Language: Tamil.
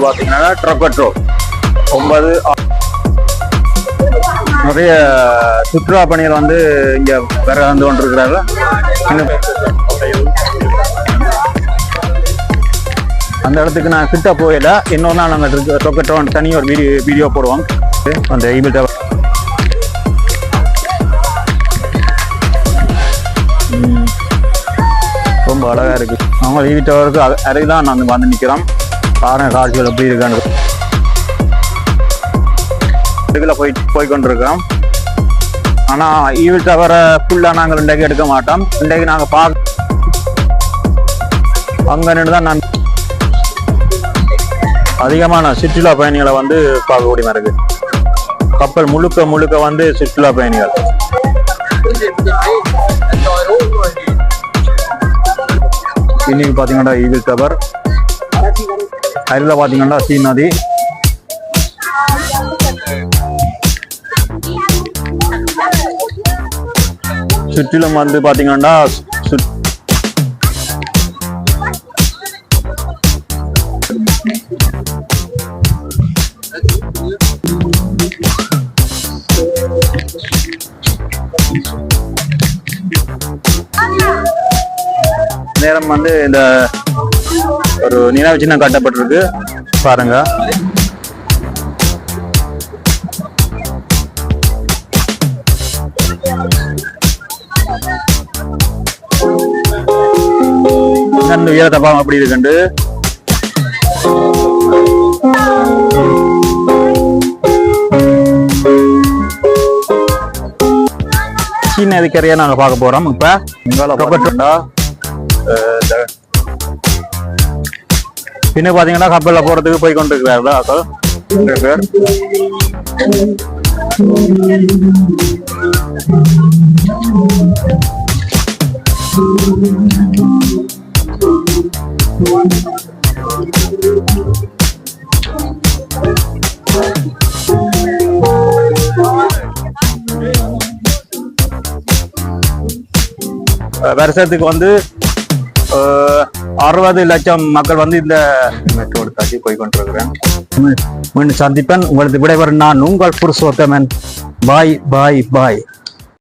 பாத்தீங்கன்னா ட்ரொக்கட்ரோ 9 நிறைய சுற்றுலா பணிகள் வந்து இங்க வேற வந்து கொண்டிருக்கிறார்கள். அந்த இடத்துக்கு நான் கிட்ட போயில இன்னொன்னா நாங்கள் ட்ரொக்கட்ரோ தனி ஒரு வீடியோ போடுவோம். அந்த ஈபிள் டவர் ரொம்ப அழகா இருக்கு. அவங்க ஈபிள் டவருக்கு அருகில் நான் வந்து நிற்கிறோம். பாருங்க காட்சிகள் எப்படி இருக்கான்னு. இதுல போய் கொண்டிருக்கிறோம். ஆனா ஈபிள் டவரை ஃபுல்லா நாங்கள் இன்றைக்கு எடுக்க மாட்டோம். இன்றைக்கு நாங்க அங்க நின்றுதான் நான் அதிகமான சுற்றுலா பயணிகளை வந்து பார்க்கக்கூடிய இருக்கு. கப்பல் முழுக்க வந்து சுற்றுலா பயணிகள். இன்னைக்கு பாத்தீங்கன்னா ஈபிள் டவர், அதில் பாத்தீங்கன்னா சீ நதி. சுற்றிலும் வந்து பாத்தீங்கன்னா நேரம் வந்து இந்த ஒரு நினைவு சின்னம் கட்டப்பட்டிருக்கு பாருங்க. உயரத்தை பாவம் அப்படி இருக்குண்டு. சீன நதிக்கரையா நாங்க பார்க்க போறோம். இப்ப பின்ன பாத்தீங்கன்னா கப்பல்ல போறதுக்கு போய் கொண்டிருக்கிறார்கள் பேர். வருஷத்துக்கு வந்து 60 லட்சம் மக்கள் வந்து இந்த மெட்ரோடு தாண்டி போய் கொண்டிருக்கிறேன். மீண்டும் சந்திப்பேன். உங்களுக்கு விடைபெறும் நான் உங்கள் புருஷோத்தமன். பாய் பாய் பாய்.